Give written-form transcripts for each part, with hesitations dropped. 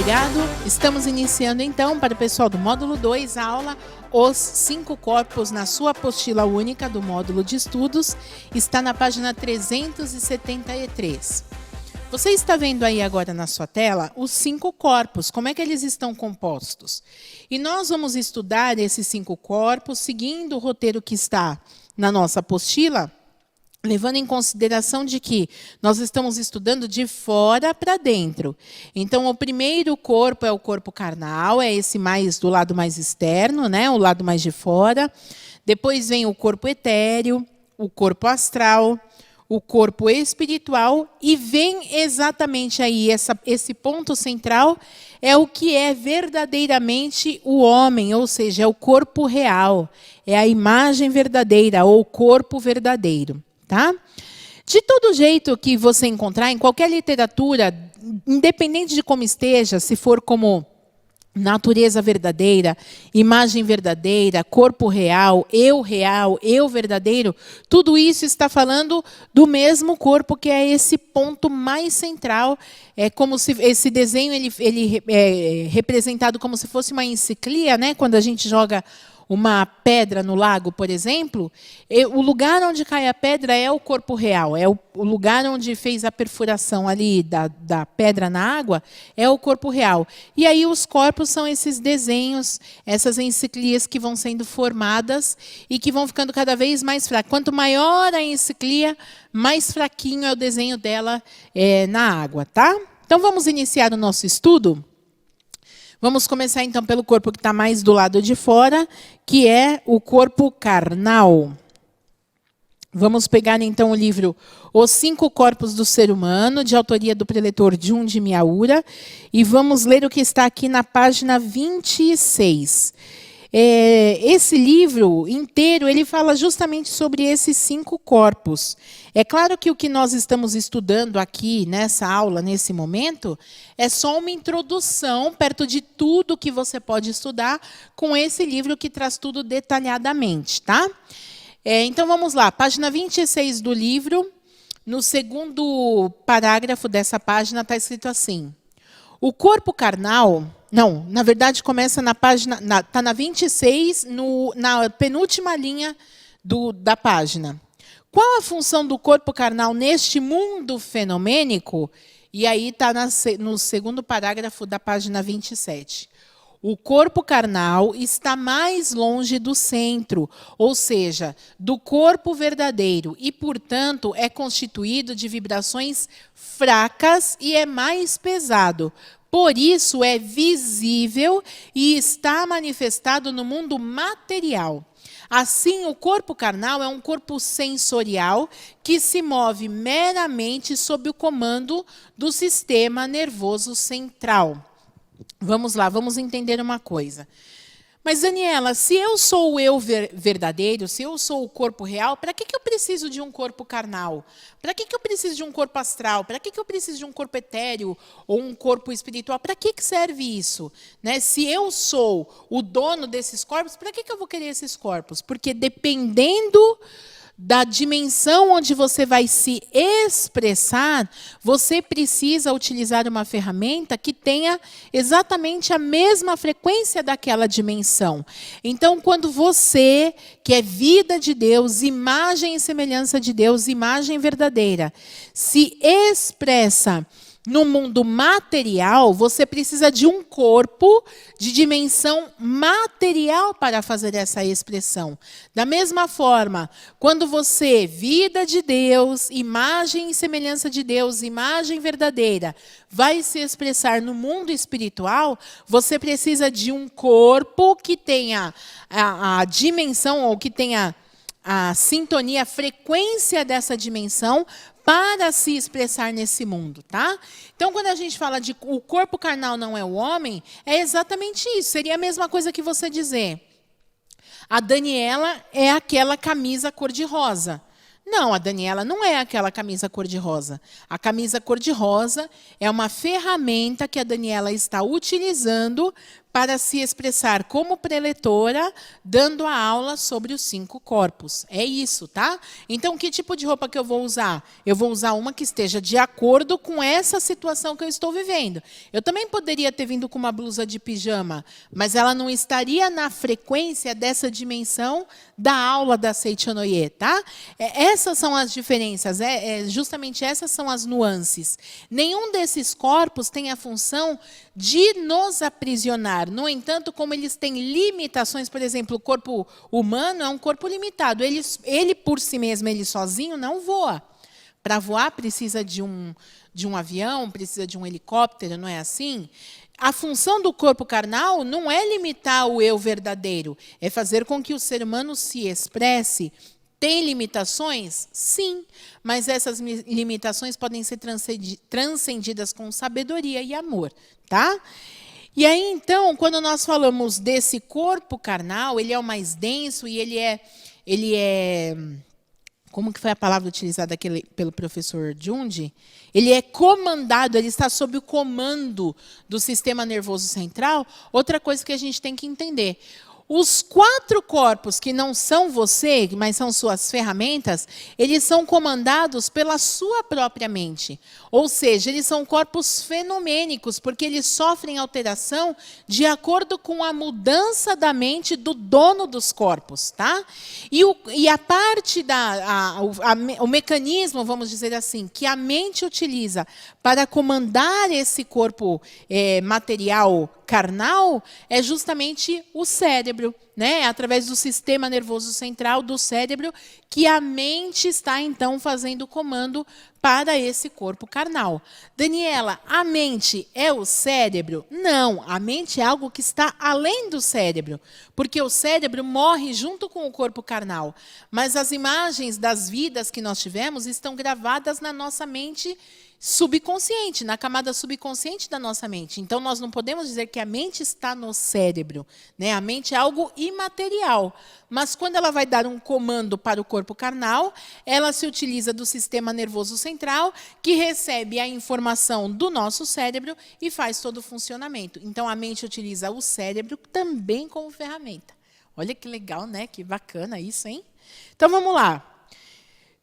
obrigado. Estamos iniciando então para o pessoal do módulo 2 a aula Os 5 Corpos na sua apostila única do módulo de estudos. Está na página 373. Você está vendo aí agora na sua tela os 5 corpos, como é que eles estão compostos. E nós vamos estudar esses 5 corpos seguindo o roteiro que está na nossa apostila, levando em consideração de que nós estamos estudando de fora para dentro. Então, o primeiro corpo é o corpo carnal, é esse mais do lado mais externo, né? O lado mais de fora. Depois vem o corpo etéreo, o corpo astral, o corpo espiritual, e vem exatamente aí esse ponto central, é o que é verdadeiramente o homem, ou seja, é o corpo real, é a imagem verdadeira, ou corpo verdadeiro. Tá? De todo jeito que você encontrar em qualquer literatura, independente de como esteja, se for como natureza verdadeira, imagem verdadeira, corpo real, eu verdadeiro, tudo isso está falando do mesmo corpo, que é esse ponto mais central. É como se esse desenho ele é representado como se fosse uma enciclia, né? Quando a gente joga uma pedra no lago, por exemplo, o lugar onde cai a pedra é o corpo real, é o lugar onde fez a perfuração ali da pedra na água, é o corpo real. E aí os corpos são esses desenhos, essas enciclias que vão sendo formadas e que vão ficando cada vez mais fracas. Quanto maior a enciclia, mais fraquinho é o desenho dela na água, tá? Então vamos iniciar o nosso estudo? Vamos começar, então, pelo corpo que está mais do lado de fora, que é o corpo carnal. Vamos pegar, então, o livro Os 5 Corpos do Ser Humano, de autoria do preletor Jun de Miyaura, e vamos ler o que está aqui na página 26. Esse livro inteiro, ele fala justamente sobre esses 5 corpos. É claro que o que nós estamos estudando aqui, nessa aula, nesse momento, é só uma introdução, perto de tudo que você pode estudar, com esse livro que traz tudo detalhadamente, tá? Então, vamos lá. Página 26 do livro, no segundo parágrafo dessa página, está escrito assim: o corpo carnal... Não, na verdade, começa na página... Está na 26, na penúltima linha da página. Qual a função do corpo carnal neste mundo fenomênico? E aí está no segundo parágrafo da página 27. O corpo carnal está mais longe do centro, ou seja, do corpo verdadeiro, e, portanto, é constituído de vibrações fracas e é mais pesado. Por isso, é visível e está manifestado no mundo material. Assim, o corpo carnal é um corpo sensorial que se move meramente sob o comando do sistema nervoso central. Vamos lá, vamos entender uma coisa. Mas, Daniela, se eu sou o eu verdadeiro, se eu sou o corpo real, para que eu preciso de um corpo carnal? Para que eu preciso de um corpo astral? Para que eu preciso de um corpo etéreo ou um corpo espiritual? Para que serve isso? Né? Se eu sou o dono desses corpos, para que eu vou querer esses corpos? Porque dependendo da dimensão onde você vai se expressar, você precisa utilizar uma ferramenta que tenha exatamente a mesma frequência daquela dimensão. Então, quando você, que é vida de Deus, imagem e semelhança de Deus, imagem verdadeira, se expressa no mundo material, você precisa de um corpo de dimensão material para fazer essa expressão. Da mesma forma, quando você, vida de Deus, imagem e semelhança de Deus, imagem verdadeira, vai se expressar no mundo espiritual, você precisa de um corpo que tenha a dimensão, ou que tenha a sintonia, a frequência dessa dimensão, para se expressar nesse mundo, tá? Então, quando a gente fala de o corpo carnal não é o homem, é exatamente isso. Seria a mesma coisa que você dizer: a Daniela é aquela camisa cor-de-rosa. Não, a Daniela não é aquela camisa cor-de-rosa. A camisa cor-de-rosa é uma ferramenta que a Daniela está utilizando para se expressar como preletora, dando a aula sobre os 5 corpos. É isso, tá? Então, que tipo de roupa que eu vou usar? Eu vou usar uma que esteja de acordo com essa situação que eu estou vivendo. Eu também poderia ter vindo com uma blusa de pijama, mas ela não estaria na frequência dessa dimensão da aula da Seichonoye, tá? Essas são as diferenças, justamente essas são as nuances. Nenhum desses corpos tem a função de nos aprisionar. No entanto, como eles têm limitações, por exemplo, o corpo humano é um corpo limitado. Ele por si mesmo, ele sozinho, não voa. Para voar, precisa de um avião, precisa de um helicóptero, não é assim? A função do corpo carnal não é limitar o eu verdadeiro, é fazer com que o ser humano se expresse. Tem limitações? Sim, mas essas limitações podem ser transcendidas com sabedoria e amor, tá? E aí, então, quando nós falamos desse corpo carnal, ele é o mais denso e ele é como que foi a palavra utilizada pelo professor Jundi? Ele é comandado, ele está sob o comando do sistema nervoso central. Outra coisa que a gente tem que entender. Os 4 corpos que não são você, mas são suas ferramentas, eles são comandados pela sua própria mente. Ou seja, eles são corpos fenomênicos, porque eles sofrem alteração de acordo com a mudança da mente do dono dos corpos. Tá? E a parte, o mecanismo, vamos dizer assim, que a mente utiliza para comandar esse corpo material carnal é justamente o cérebro, né? Através do sistema nervoso central do cérebro, que a mente está, então, fazendo o comando para esse corpo carnal. Daniela, a mente é o cérebro? Não, a mente é algo que está além do cérebro, porque o cérebro morre junto com o corpo carnal, mas as imagens das vidas que nós tivemos estão gravadas na nossa mente subconsciente, na camada subconsciente da nossa mente. Então, nós não podemos dizer que a mente está no cérebro, né? A mente é algo imaterial. Mas, quando ela vai dar um comando para o corpo carnal, ela se utiliza do sistema nervoso central, que recebe a informação do nosso cérebro e faz todo o funcionamento. Então, a mente utiliza o cérebro também como ferramenta. Olha que legal, né? Que bacana isso, hein? Então, vamos lá.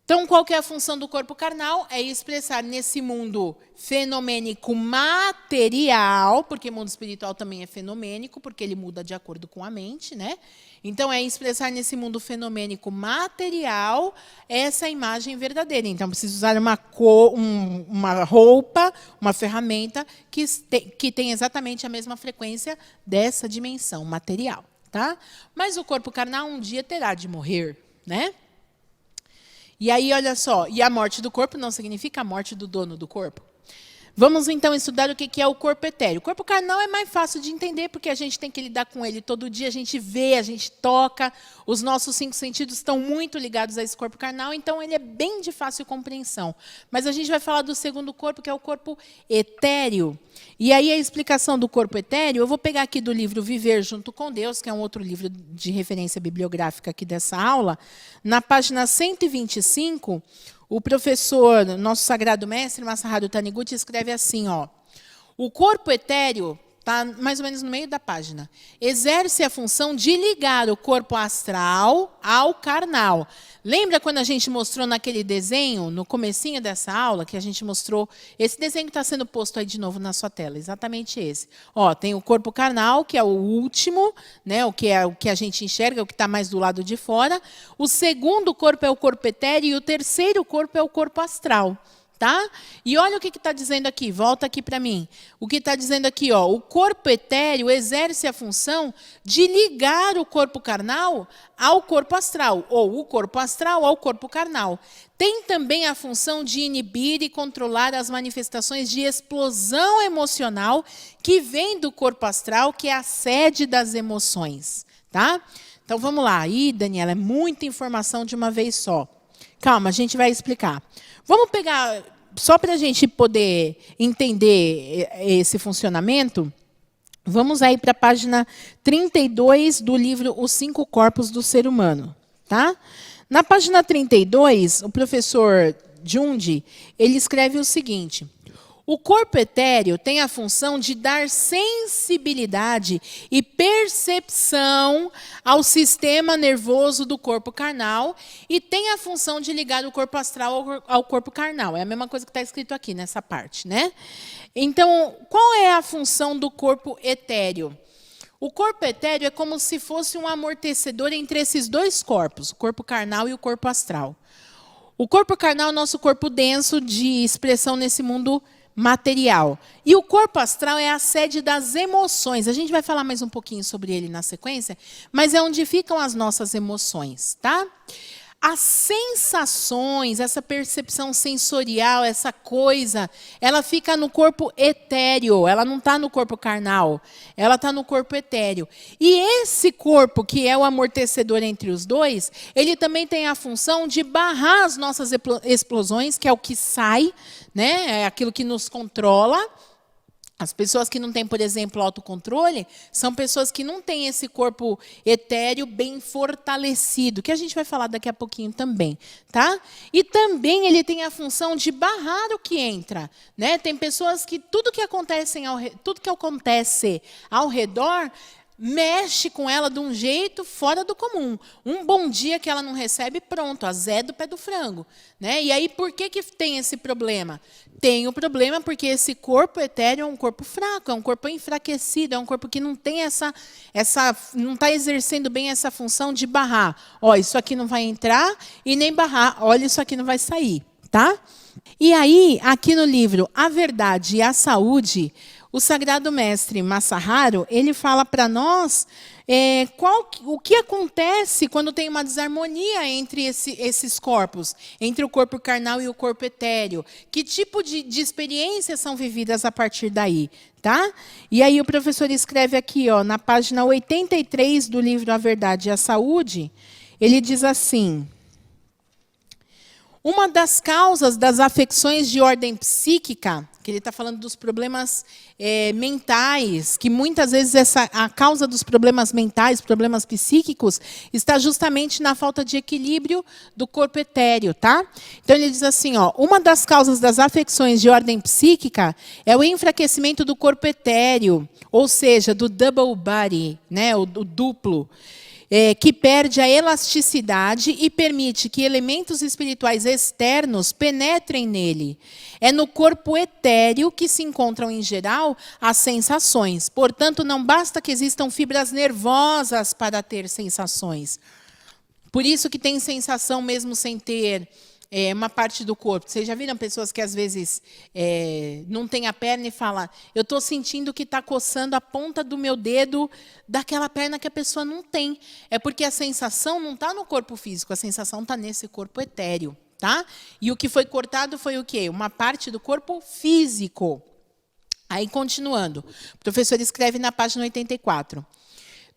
Então, qual que é a função do corpo carnal? É expressar nesse mundo fenomênico material, porque o mundo espiritual também é fenomênico, porque ele muda de acordo com a mente, né? Então, é expressar nesse mundo fenomênico material essa imagem verdadeira. Então, preciso usar uma roupa, uma ferramenta que tem exatamente a mesma frequência dessa dimensão material. Tá? Mas o corpo carnal um dia terá de morrer, né? E aí, olha só, e a morte do corpo não significa a morte do dono do corpo. Vamos, então, estudar o que é o corpo etéreo. O corpo carnal é mais fácil de entender, porque a gente tem que lidar com ele todo dia, a gente vê, a gente toca, os nossos 5 sentidos estão muito ligados a esse corpo carnal, então ele é bem de fácil compreensão. Mas a gente vai falar do segundo corpo, que é o corpo etéreo. E aí, a explicação do corpo etéreo, eu vou pegar aqui do livro Viver Junto com Deus, que é um outro livro de referência bibliográfica aqui dessa aula. Na página 125, o professor, nosso sagrado mestre, Masaharu Taniguchi, escreve assim, ó: o corpo etéreo, está mais ou menos no meio da página, exerce a função de ligar o corpo astral ao carnal. Lembra quando a gente mostrou naquele desenho, no comecinho dessa aula, que a gente mostrou, esse desenho que está sendo posto aí de novo na sua tela, exatamente esse. Ó, tem o corpo carnal, que é o último, né, o que a gente enxerga, o que está mais do lado de fora. O segundo corpo é o corpo etéreo e o terceiro corpo é o corpo astral. Tá? E olha o que está dizendo aqui, volta aqui para mim. O que está dizendo aqui, ó, o corpo etéreo exerce a função de ligar o corpo carnal ao corpo astral, ou o corpo astral ao corpo carnal. Tem também a função de inibir e controlar as manifestações de explosão emocional que vem do corpo astral, que é a sede das emoções. Tá? Então, vamos lá. Ih, Daniela, é muita informação de uma vez só. Calma, a gente vai explicar. Vamos pegar, só para a gente poder entender esse funcionamento, vamos aí para a página 32 do livro Os 5 Corpos do Ser Humano. Tá? Na página 32, o professor Jundi, ele escreve o seguinte: O corpo etéreo tem a função de dar sensibilidade e percepção ao sistema nervoso do corpo carnal e tem a função de ligar o corpo astral ao corpo carnal. É a mesma coisa que está escrito aqui nessa parte, né? Então, qual é a função do corpo etéreo? O corpo etéreo é como se fosse um amortecedor entre esses dois corpos, o corpo carnal e o corpo astral. O corpo carnal é o nosso corpo denso de expressão nesse mundo material. E o corpo astral é a sede das emoções. A gente vai falar mais um pouquinho sobre ele na sequência, mas é onde ficam as nossas emoções, tá? As sensações, essa percepção sensorial, essa coisa, ela fica no corpo etéreo, ela não está no corpo carnal, ela está no corpo etéreo. E esse corpo, que é o amortecedor entre os dois, ele também tem a função de barrar as nossas explosões, que é o que sai, né? É aquilo que nos controla. As pessoas que não têm, por exemplo, autocontrole, são pessoas que não têm esse corpo etéreo bem fortalecido, que a gente vai falar daqui a pouquinho também, tá? E também ele tem a função de barrar o que entra, né? Tem pessoas que tudo que acontece ao redor mexe com ela de um jeito fora do comum. Um bom dia que ela não recebe, pronto, azeda do pé do frango, né? E aí, por que tem esse problema? Tem o problema porque esse corpo etéreo é um corpo fraco, é um corpo enfraquecido, é um corpo que não tem não está exercendo bem essa função de barrar. Ó, isso aqui não vai entrar e nem barrar. Olha, isso aqui não vai sair, tá? E aí, aqui no livro A Verdade e a Saúde, o Sagrado Mestre Masaharu, ele fala para nós o que acontece quando tem uma desarmonia entre esses corpos, entre o corpo carnal e o corpo etéreo. Que tipo de experiências são vividas a partir daí, tá? E aí o professor escreve aqui, ó, na página 83 do livro A Verdade e a Saúde, ele diz assim: uma das causas das afecções de ordem psíquica, que ele está falando dos problemas mentais, que muitas vezes a causa dos problemas mentais, problemas psíquicos, está justamente na falta de equilíbrio do corpo etéreo, tá? Então ele diz assim, ó, uma das causas das afecções de ordem psíquica é o enfraquecimento do corpo etéreo, ou seja, do double body, né, o duplo. Que perde a elasticidade e permite que elementos espirituais externos penetrem nele. É no corpo etéreo que se encontram, em geral, as sensações. Portanto, não basta que existam fibras nervosas para ter sensações. Por isso que tem sensação mesmo sem ter uma parte do corpo. Vocês já viram pessoas que, às vezes, não têm a perna e falam, eu estou sentindo que está coçando a ponta do meu dedo daquela perna que a pessoa não tem. É porque a sensação não está no corpo físico, a sensação está nesse corpo etéreo. Tá? E o que foi cortado foi o quê? Uma parte do corpo físico. Aí, continuando, o professor escreve na página 84.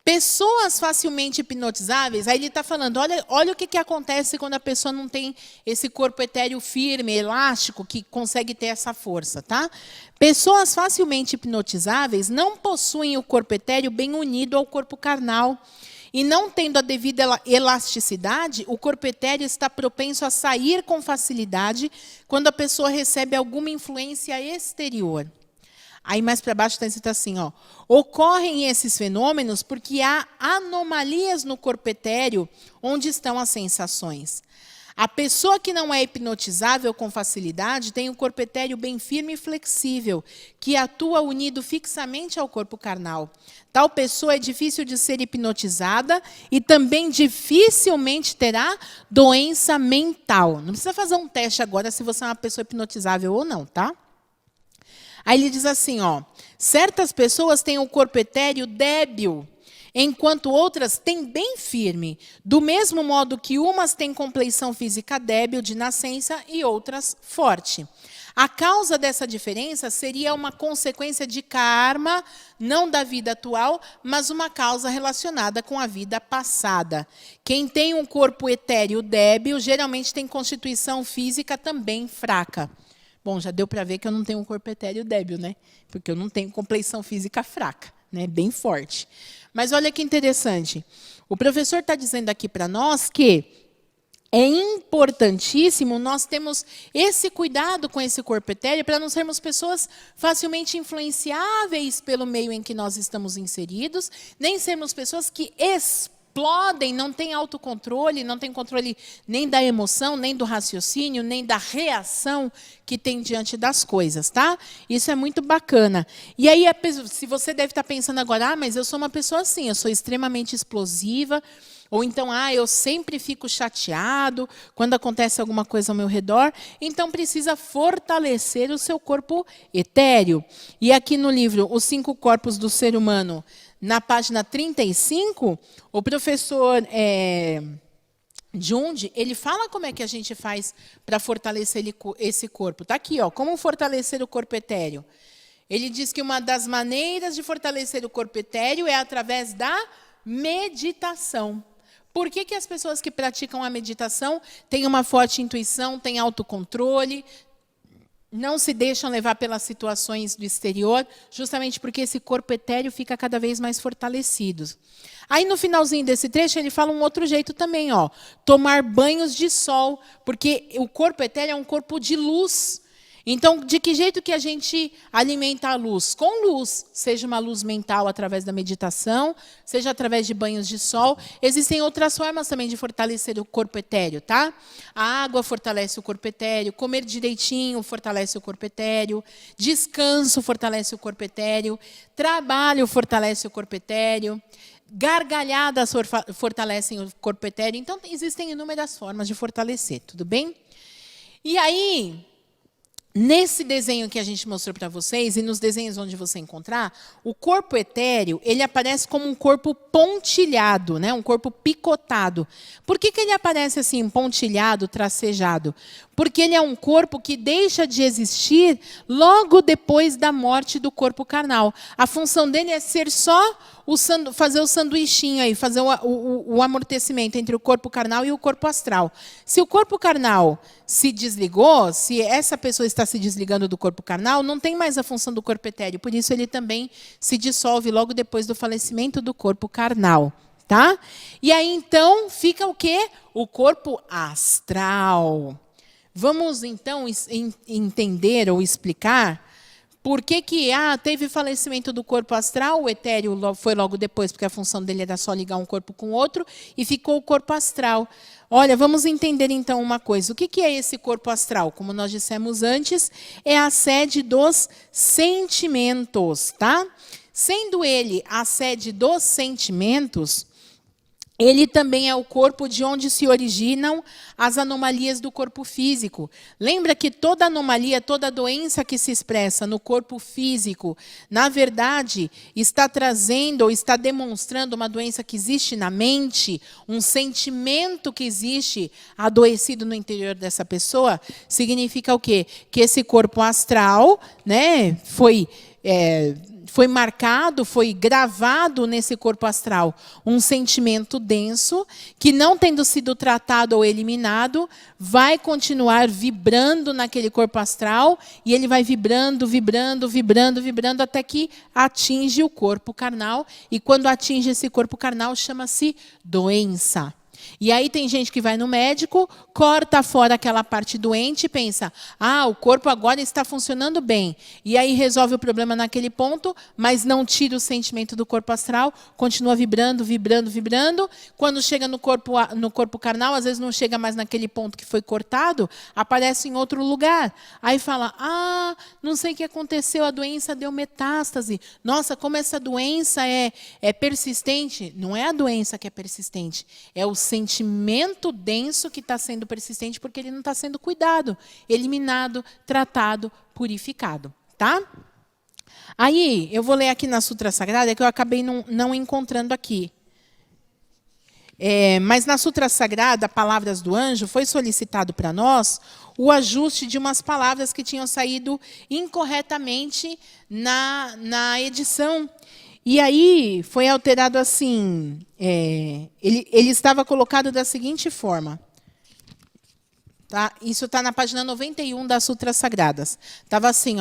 Pessoas facilmente hipnotizáveis, aí ele está falando, olha o que acontece quando a pessoa não tem esse corpo etéreo firme, elástico, que consegue ter essa força, tá? Pessoas facilmente hipnotizáveis não possuem o corpo etéreo bem unido ao corpo carnal. E não tendo a devida elasticidade, o corpo etéreo está propenso a sair com facilidade quando a pessoa recebe alguma influência exterior. Aí, mais para baixo, está escrito assim, ó, ocorrem esses fenômenos porque há anomalias no corpo etéreo onde estão as sensações. A pessoa que não é hipnotizável com facilidade tem o corpo etéreo bem firme e flexível, que atua unido fixamente ao corpo carnal. Tal pessoa é difícil de ser hipnotizada e também dificilmente terá doença mental. Não precisa fazer um teste agora se você é uma pessoa hipnotizável ou não, tá? Aí ele diz assim, ó, certas pessoas têm o corpo etéreo débil, enquanto outras têm bem firme, do mesmo modo que umas têm compleição física débil de nascença e outras forte. A causa dessa diferença seria uma consequência de karma, não da vida atual, mas uma causa relacionada com a vida passada. Quem tem um corpo etéreo débil, geralmente tem constituição física também fraca. Bom, já deu para ver que eu não tenho um corpo etéreo débil, né? Porque eu não tenho compleição física fraca, né? Bem forte. Mas olha que interessante. O professor está dizendo aqui para nós que importantíssimo nós temos esse cuidado com esse corpo etéreo para não sermos pessoas facilmente influenciáveis pelo meio em que nós estamos inseridos, nem sermos pessoas que explodem, não têm autocontrole, não têm controle nem da emoção, nem do raciocínio, nem da reação que tem diante das coisas, tá? Isso é muito bacana. E aí, se você deve estar pensando agora, mas eu sou uma pessoa assim, eu sou extremamente explosiva, ou então, eu sempre fico chateado quando acontece alguma coisa ao meu redor, então precisa fortalecer o seu corpo etéreo. E aqui no livro Os 5 Corpos do Ser Humano, na página 35, o professor Jung, ele fala como é que a gente faz para fortalecer esse corpo. Está aqui, como fortalecer o corpo etéreo. Ele diz que uma das maneiras de fortalecer o corpo etéreo é através da meditação. Por que as pessoas que praticam a meditação têm uma forte intuição, têm autocontrole, não se deixam levar pelas situações do exterior, justamente porque esse corpo etéreo fica cada vez mais fortalecido. Aí, no finalzinho desse trecho, ele fala um outro jeito também, tomar banhos de sol, porque o corpo etéreo é um corpo de luz. Então, de que jeito que a gente alimenta a luz? Com luz, seja uma luz mental através da meditação, seja através de banhos de sol. Existem outras formas também de fortalecer o corpo etéreo, tá? A água fortalece o corpo etéreo, comer direitinho fortalece o corpo etéreo, descanso fortalece o corpo etéreo, trabalho fortalece o corpo etéreo, gargalhadas fortalecem o corpo etéreo. Então, existem inúmeras formas de fortalecer, tudo bem? E aí, nesse desenho que a gente mostrou para vocês, e nos desenhos onde você encontrar, o corpo etéreo, ele aparece como um corpo pontilhado, né? Um corpo picotado. Por que ele aparece assim, pontilhado, tracejado? Porque ele é um corpo que deixa de existir logo depois da morte do corpo carnal. A função dele é ser só fazer o sanduichinho aí, fazer o amortecimento entre o corpo carnal e o corpo astral. Se o corpo carnal se desligou, se essa pessoa está se desligando do corpo carnal, não tem mais a função do corpo etéreo. Por isso, ele também se dissolve logo depois do falecimento do corpo carnal. Tá? E aí, então, fica o quê? O corpo astral. Vamos, então, entender ou explicar por que teve falecimento do corpo astral, o etéreo foi logo depois, porque a função dele era só ligar um corpo com o outro, e ficou o corpo astral. Olha, vamos entender então uma coisa. O que é esse corpo astral? Como nós dissemos antes, é a sede dos sentimentos, tá? Sendo ele a sede dos sentimentos, ele também é o corpo de onde se originam as anomalias do corpo físico. Lembra que toda anomalia, toda doença que se expressa no corpo físico, na verdade, está trazendo ou está demonstrando uma doença que existe na mente, um sentimento que existe adoecido no interior dessa pessoa? Significa o quê? Que esse corpo astral, né, foi marcado, foi gravado nesse corpo astral um sentimento denso que, não tendo sido tratado ou eliminado, vai continuar vibrando naquele corpo astral, e ele vai vibrando, vibrando, vibrando, vibrando, até que atinge o corpo carnal. E quando atinge esse corpo carnal, chama-se doença. E aí tem gente que vai no médico, corta fora aquela parte doente e pensa, o corpo agora está funcionando bem. E aí resolve o problema naquele ponto, mas não tira o sentimento do corpo astral, continua vibrando, vibrando, vibrando. Quando chega no corpo carnal, às vezes não chega mais naquele ponto que foi cortado, aparece em outro lugar. Aí fala, não sei o que aconteceu, a doença deu metástase. Nossa, como essa doença é persistente. Não é a doença que é persistente, é o sentimento denso que está sendo persistente, porque ele não está sendo cuidado, eliminado, tratado, purificado. Tá? Aí, eu vou ler aqui na Sutra Sagrada, que eu acabei não encontrando aqui. Mas na Sutra Sagrada, Palavras do Anjo, foi solicitado para nós o ajuste de umas palavras que tinham saído incorretamente na edição. E aí foi alterado assim, ele estava colocado da seguinte forma. Tá? Isso está na página 91 das Sutras Sagradas. Estava assim,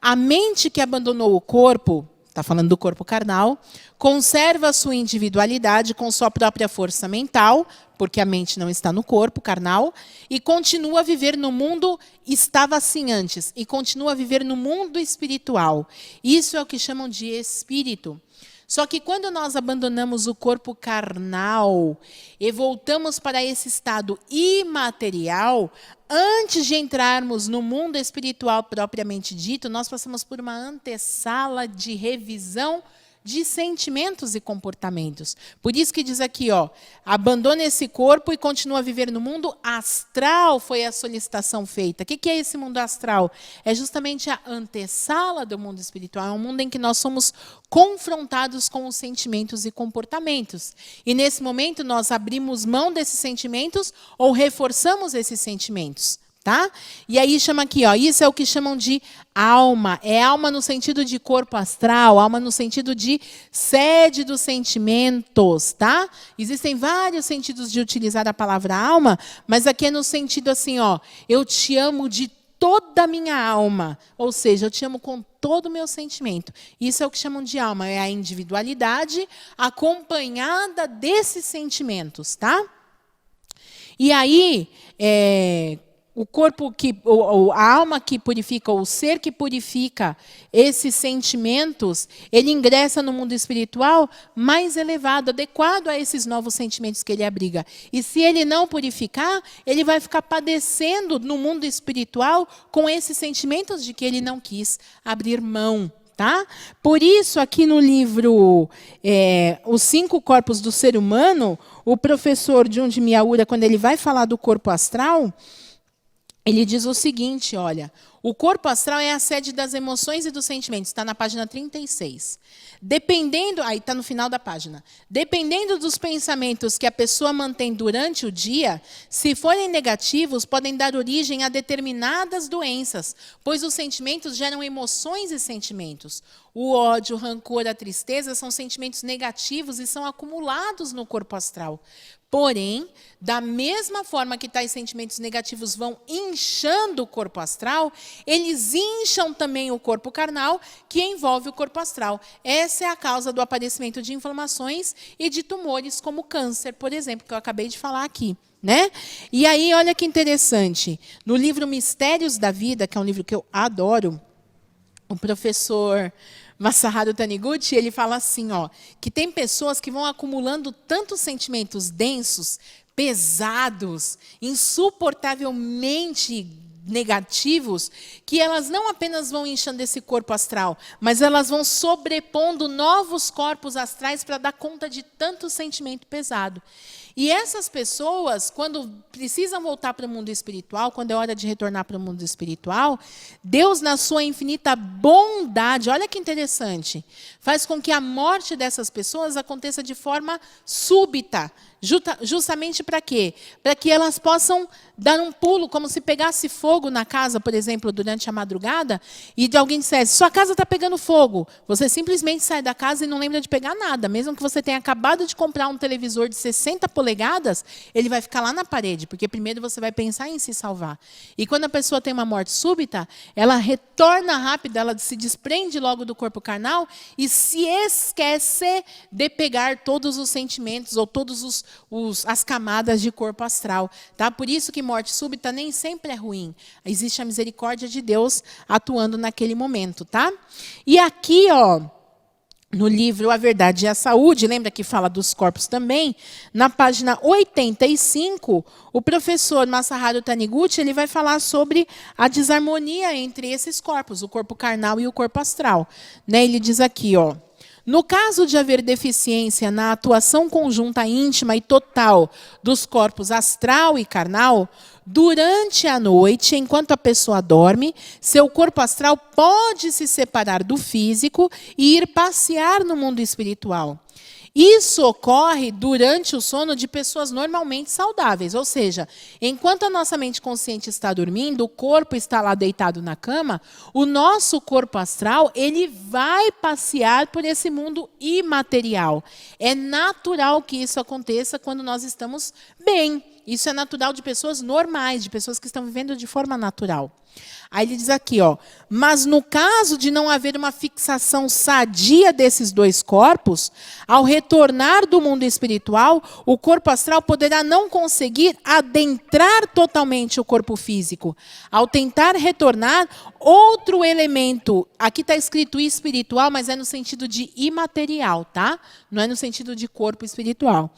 a mente que abandonou o corpo está falando do corpo carnal, conserva a sua individualidade com sua própria força mental, porque a mente não está no corpo carnal, e continua a viver no mundo, estava assim antes, e continua a viver no mundo espiritual. Isso é o que chamam de espírito. Só que quando nós abandonamos o corpo carnal e voltamos para esse estado imaterial, antes de entrarmos no mundo espiritual propriamente dito, nós passamos por uma antessala de revisão de sentimentos e comportamentos. Por isso que diz aqui, ó, abandona esse corpo e continua a viver no mundo astral, foi a solicitação feita. O que é esse mundo astral? É justamente a antessala do mundo espiritual, é um mundo em que nós somos confrontados com os sentimentos e comportamentos. E nesse momento nós abrimos mão desses sentimentos ou reforçamos esses sentimentos. Tá? E aí chama aqui, ó, isso é o que chamam de alma. É alma no sentido de corpo astral, alma no sentido de sede dos sentimentos, tá? Existem vários sentidos de utilizar a palavra alma, mas aqui é no sentido assim, ó, eu te amo de toda a minha alma, ou seja, eu te amo com todo o meu sentimento. Isso é o que chamam de alma, é a individualidade acompanhada desses sentimentos, tá? E aí, o corpo que, a alma que purifica, o ser que purifica esses sentimentos, ele ingressa no mundo espiritual mais elevado, adequado a esses novos sentimentos que ele abriga. E se ele não purificar, ele vai ficar padecendo no mundo espiritual com esses sentimentos de que ele não quis abrir mão. Tá? Por isso, aqui no livro Os 5 Corpos do Ser Humano, o professor Junji Miyaura, quando ele vai falar do corpo astral, ele diz o seguinte, olha, o corpo astral é a sede das emoções e dos sentimentos, está na página 36. Dependendo, aí está no final da página, dependendo dos pensamentos que a pessoa mantém durante o dia, se forem negativos, podem dar origem a determinadas doenças, pois os sentimentos geram emoções e sentimentos. O ódio, o rancor, a tristeza são sentimentos negativos e são acumulados no corpo astral. Porém, da mesma forma que tais sentimentos negativos vão inchando o corpo astral, eles incham também o corpo carnal, que envolve o corpo astral. Essa é a causa do aparecimento de inflamações e de tumores, como câncer, por exemplo, que eu acabei de falar aqui. Né? E aí, olha que interessante. No livro Mistérios da Vida, que é um livro que eu adoro, o professor Masaharu Taniguchi, ele fala assim, ó, que tem pessoas que vão acumulando tantos sentimentos densos, pesados, insuportavelmente negativos, que elas não apenas vão inchando esse corpo astral, mas elas vão sobrepondo novos corpos astrais para dar conta de tanto sentimento pesado. E essas pessoas, quando precisam voltar para o mundo espiritual, quando é hora de retornar para o mundo espiritual, Deus, na sua infinita bondade, olha que interessante, faz com que a morte dessas pessoas aconteça de forma súbita. Justamente para quê? Para que elas possam dar um pulo, como se pegasse fogo na casa, por exemplo, durante a madrugada, e de alguém dissesse, sua casa está pegando fogo. Você simplesmente sai da casa e não lembra de pegar nada. Mesmo que você tenha acabado de comprar um televisor de 60 polegadas, ele vai ficar lá na parede, porque primeiro você vai pensar em se salvar. E quando a pessoa tem uma morte súbita, ela retorna rápido, ela se desprende logo do corpo carnal e se esquece de pegar todos os sentimentos ou todos as camadas de corpo astral. Tá? Por isso que morte súbita nem sempre é ruim. Existe a misericórdia de Deus atuando naquele momento. Tá? E aqui, ó, no livro A Verdade e a Saúde, lembra que fala dos corpos também? Na página 85, o professor Masaharu Taniguchi, ele vai falar sobre a desarmonia entre esses corpos, o corpo carnal e o corpo astral. Né? Ele diz aqui, ó, no caso de haver deficiência na atuação conjunta íntima e total dos corpos astral e carnal, durante a noite, enquanto a pessoa dorme, seu corpo astral pode se separar do físico e ir passear no mundo espiritual. Isso ocorre durante o sono de pessoas normalmente saudáveis, ou seja, enquanto a nossa mente consciente está dormindo, o corpo está lá deitado na cama, o nosso corpo astral, ele vai passear por esse mundo imaterial. É natural que isso aconteça quando nós estamos bem, isso é natural de pessoas normais, de pessoas que estão vivendo de forma natural. Aí ele diz aqui, ó, mas no caso de não haver uma fixação sadia desses dois corpos, ao retornar do mundo espiritual, o corpo astral poderá não conseguir adentrar totalmente o corpo físico. Ao tentar retornar, outro elemento, aqui está escrito espiritual, mas é no sentido de imaterial, tá? Não é no sentido de corpo espiritual.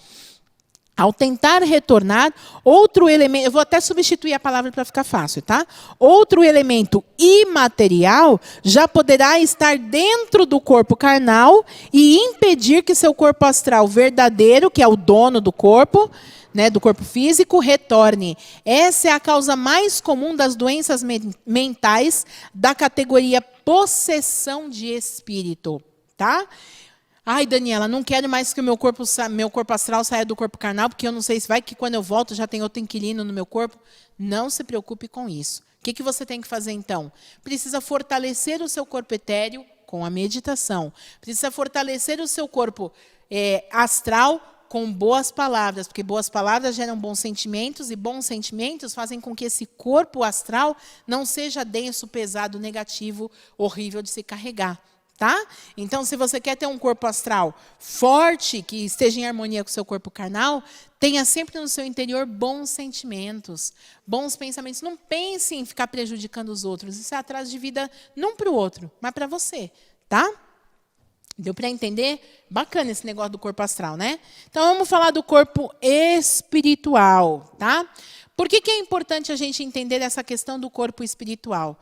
Ao tentar retornar, outro elemento, eu vou até substituir a palavra para ficar fácil, tá? Outro elemento imaterial já poderá estar dentro do corpo carnal e impedir que seu corpo astral verdadeiro, que é o dono do corpo, né, do corpo físico, retorne. Essa é a causa mais comum das doenças mentais da categoria possessão de espírito, tá? Ai, Daniela, não quero mais que o meu corpo astral saia do corpo carnal, porque eu não sei se vai que quando eu volto já tem outro inquilino no meu corpo. Não se preocupe com isso. O que você tem que fazer, então? Precisa fortalecer o seu corpo etéreo com a meditação. Precisa fortalecer o seu corpo astral com boas palavras, porque boas palavras geram bons sentimentos, e bons sentimentos fazem com que esse corpo astral não seja denso, pesado, negativo, horrível de se carregar. Tá? Então, se você quer ter um corpo astral forte, que esteja em harmonia com o seu corpo carnal, tenha sempre no seu interior bons sentimentos, bons pensamentos. Não pense em ficar prejudicando os outros. Isso é atraso de vida não para o outro, mas para você. Tá? Deu para entender? Bacana esse negócio do corpo astral, né? Então, vamos falar do corpo espiritual. Tá? Por que é importante a gente entender essa questão do corpo espiritual?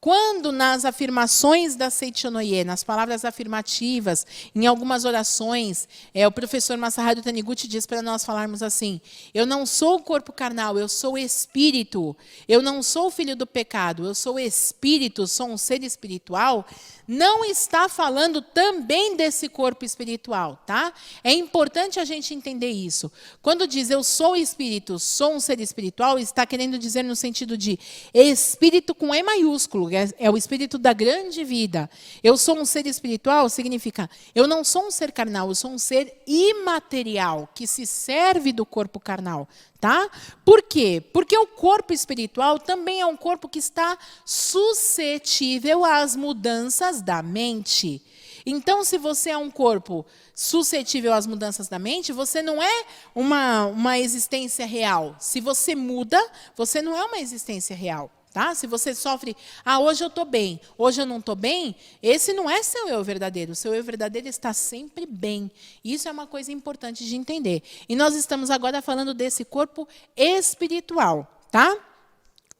Quando nas afirmações da Seichonoye, nas palavras afirmativas, em algumas orações, o professor Masaharu Taniguchi diz para nós falarmos assim: eu não sou o corpo carnal, eu sou espírito. Eu não sou o filho do pecado, eu sou espírito, sou um ser espiritual. Não está falando também desse corpo espiritual, tá? É importante a gente entender isso. Quando diz eu sou espírito, sou um ser espiritual, está querendo dizer no sentido de espírito com E maiúsculo. É o espírito da grande vida. Eu sou um ser espiritual, significa, eu não sou um ser carnal, eu sou um ser imaterial, que se serve do corpo carnal. Tá? Por quê? Porque o corpo espiritual também é um corpo que está suscetível às mudanças da mente. Então, se você é um corpo suscetível às mudanças da mente, você não é uma existência real. Se você muda, você não é uma existência real. Tá? Se você sofre, hoje eu estou bem, hoje eu não estou bem, esse não é seu eu verdadeiro. O seu eu verdadeiro está sempre bem. Isso é uma coisa importante de entender. E nós estamos agora falando desse corpo espiritual. Tá?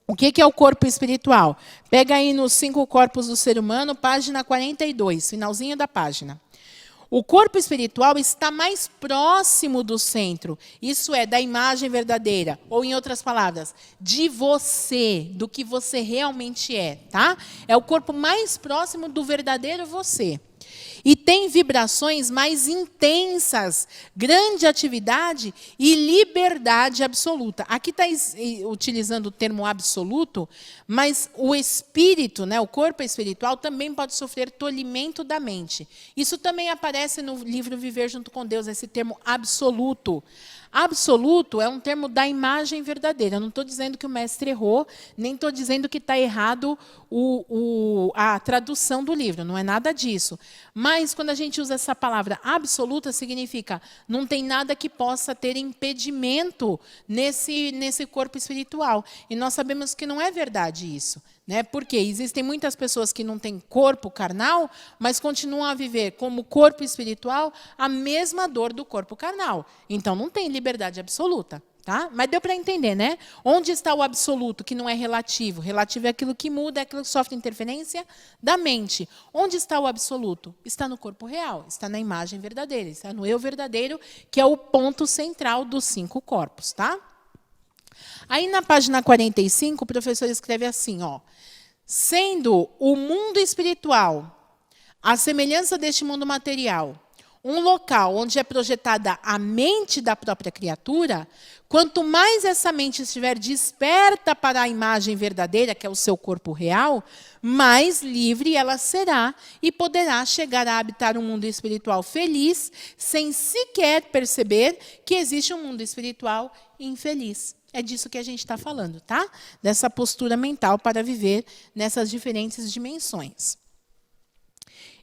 O que é o corpo espiritual? Pega aí nos 5 corpos do ser humano, página 42, finalzinho da página. O corpo espiritual está mais próximo do centro, isso é, da imagem verdadeira, ou em outras palavras, de você, do que você realmente é, tá? É o corpo mais próximo do verdadeiro você. E tem vibrações mais intensas, grande atividade e liberdade absoluta. Aqui está utilizando o termo absoluto, mas o espírito, né, o corpo espiritual, também pode sofrer tolimento da mente. Isso também aparece no livro Viver Junto com Deus, esse termo absoluto. Absoluto é um termo da imagem verdadeira. Eu não estou dizendo que o mestre errou, nem estou dizendo que está errado a tradução do livro. Não é nada disso. Mas, quando a gente usa essa palavra absoluta, significa não tem nada que possa ter impedimento nesse corpo espiritual. E nós sabemos que não é verdade isso. Né? Porque existem muitas pessoas que não têm corpo carnal, mas continuam a viver como corpo espiritual a mesma dor do corpo carnal. Então, não tem liberdade absoluta. Tá? Mas deu para entender, né? Onde está o absoluto, que não é relativo? Relativo é aquilo que muda, é aquilo que sofre interferência da mente. Onde está o absoluto? Está no corpo real, está na imagem verdadeira, está no eu verdadeiro, que é o ponto central dos 5 corpos. Tá? Aí, na página 45, o professor escreve assim, ó, sendo o mundo espiritual a semelhança deste mundo material, um local onde é projetada a mente da própria criatura, quanto mais essa mente estiver desperta para a imagem verdadeira, que é o seu corpo real, mais livre ela será e poderá chegar a habitar um mundo espiritual feliz, sem sequer perceber que existe um mundo espiritual infeliz. É disso que a gente está falando, tá? Dessa postura mental para viver nessas diferentes dimensões.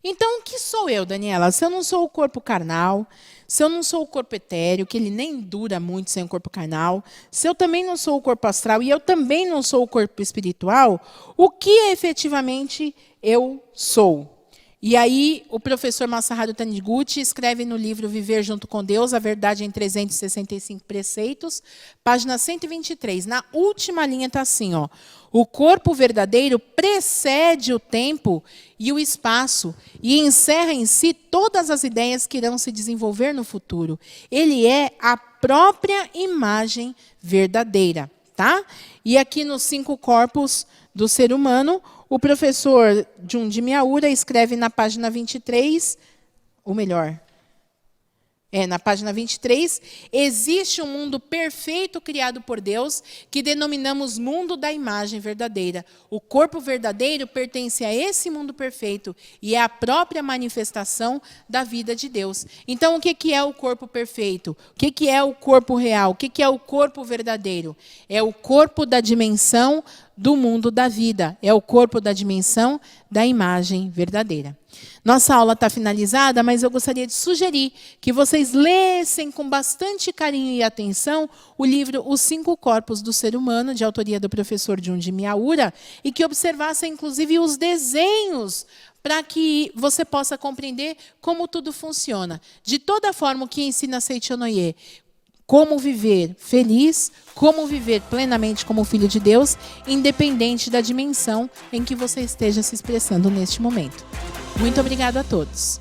Então, o que sou eu, Daniela? Se eu não sou o corpo carnal, se eu não sou o corpo etéreo, que ele nem dura muito sem o corpo carnal, se eu também não sou o corpo astral e eu também não sou o corpo espiritual, o que efetivamente eu sou? E aí, o professor Masaharu Taniguchi escreve no livro Viver Junto com Deus, a verdade em 365 preceitos, página 123. Na última linha está assim, ó: o corpo verdadeiro precede o tempo e o espaço e encerra em si todas as ideias que irão se desenvolver no futuro. Ele é a própria imagem verdadeira, tá? E aqui nos 5 corpos do ser humano, o professor Junji Miyaura escreve na página 23, ou melhor, na página 23, existe um mundo perfeito criado por Deus, que denominamos mundo da imagem verdadeira. O corpo verdadeiro pertence a esse mundo perfeito e é a própria manifestação da vida de Deus. Então, o que é o corpo perfeito? O que é o corpo real? O que é o corpo verdadeiro? É o corpo da dimensão do mundo da vida. É o corpo da dimensão da imagem verdadeira. Nossa aula está finalizada, mas eu gostaria de sugerir que vocês lessem com bastante carinho e atenção o livro Os 5 Corpos do Ser Humano, de autoria do professor Junji Miyaura, e que observassem, inclusive, os desenhos para que você possa compreender como tudo funciona. De toda forma, o que ensina Seiichi Onoye, como viver feliz, como viver plenamente como filho de Deus, independente da dimensão em que você esteja se expressando neste momento. Muito obrigada a todos.